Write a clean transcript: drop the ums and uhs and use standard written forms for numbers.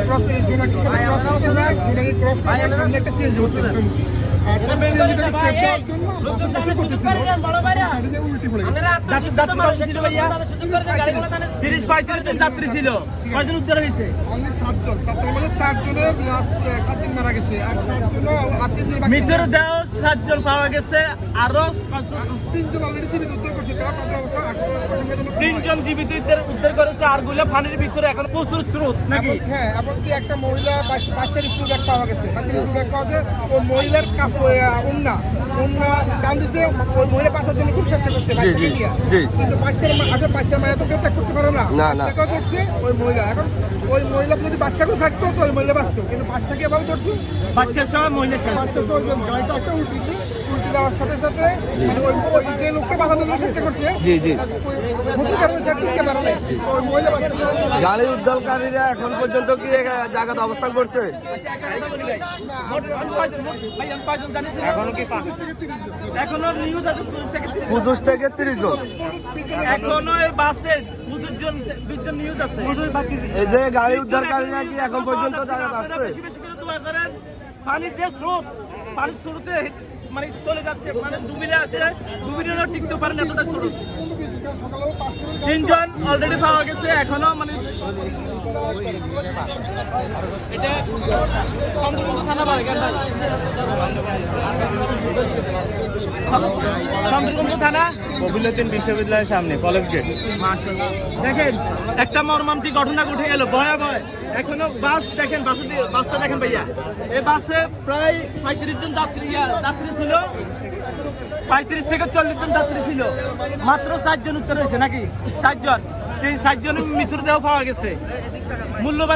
Cross এই জোনাকি সাথে ক্রস করতে যায়, জোনাকি ক্রস করার সামনে একটা চেঞ্জ হচ্ছে আর চেঞ্জটাকে সেভ দেওয়ার জন্য বাসের কাছে করতেছিল সাইডে যে উল্টি পড়ে গেছে। তিরিশ 35 জন যাত্রী ছিল, কয়জন উদ্ধার হয়েছে? অনলি 7 জন, তার মধ্যে 4 জনের লাস্ট 7 জন মারা গেছে আর 4 জন আর 3 জন বাকি। মৃতের দেহ 7 জন পাওয়া গেছে, আরো 3 জন অলরেডি জীবিত উদ্ধার করছে, তাদের অবস্থা আশঙ্কাজনক। 3 জন জীবিত উদ্ধার করেছে, আর গুলো পানির ভিতরে এখন প্রচুর স্রোত নাকি? হ্যাঁ, এমনকি একটা মহিলা বাচ্চার স্কুল ব্যাগ পাওয়া গেছে, বাচ্চার স্কুল ব্যাগ পাওয়া যায়। ওই মহিলার ওন্না টান দিতে ওই মহিলা বাঁচার জন্য খুব চেষ্টা করছে বাচ্চাকে নিয়ে, কিন্তু বাচ্চার মায়া তো কেউ ত্যাগ করতে পারে না, বাচ্চাকেও ধরছে ওই মহিলা। এখন ওই মহিলা যদি বাচ্চাকে থাকতো তো ওই মহিলা বাঁচতো, কিন্তু বাচ্চাকে এভাবে ধরছে, বাচ্চার সহ মহিলা বাচ্চার সহ গাড়িটা একটা উল্টে যাওয়ার সাথে সাথে মানে ওই যে লোকটা বাঁচানোর জন্য চেষ্টা করছে ক্ষতির কারণে সে টিকতে পারে না, ওই মহিলা বাচ্চা। গাড়ি উদ্ধারকারীরা এখন পর্যন্ত কি জায়গাতে অবস্থান করছে? এখনো কি এখনো নিউজ আছে 25 থেকে 30 জন। এখনো এই বাসে 20 জন নিউজ আছে। এই যে গাড়ি উদ্ধারকারীরা কি এখন পর্যন্ত জায়গাতে আসছে? বেশি বেশি করে দোয়া করেন। পানির যে স্রোত, পানির স্রোতে মানে চলে যাচ্ছে, মানে ডুবিলে আছে, ডুবিলেও টিকতে পারেন এতটা স্রোত। 3 জন অলরেডি পাওয়া গেছে, এখনো মানে এটা চন্দ্রগঞ্জ থানা বাড়ি চন্দ্রগঞ্জ থানা কবিলউদ্দিন বিশ্ববিদ্যালয়ের সামনে কলেজ গেট। দেখেন একটা মর্মান্তিক ঘটনা ঘটে গেল, ভয়াবহ। এখনো বাস দেখেন, বাসটা দেখেন ভাইয়া, এই বাসে প্রায় 35 জন যাত্রী ছিল, 35 থেকে 40 জন যাত্রী ছিল, মাত্র 4 জন উত্তর হয়েছে নাকি? 4 জন, সেই 4 জনের মৃত্যুর দেহ পাওয়া গেছে। মূল্যবান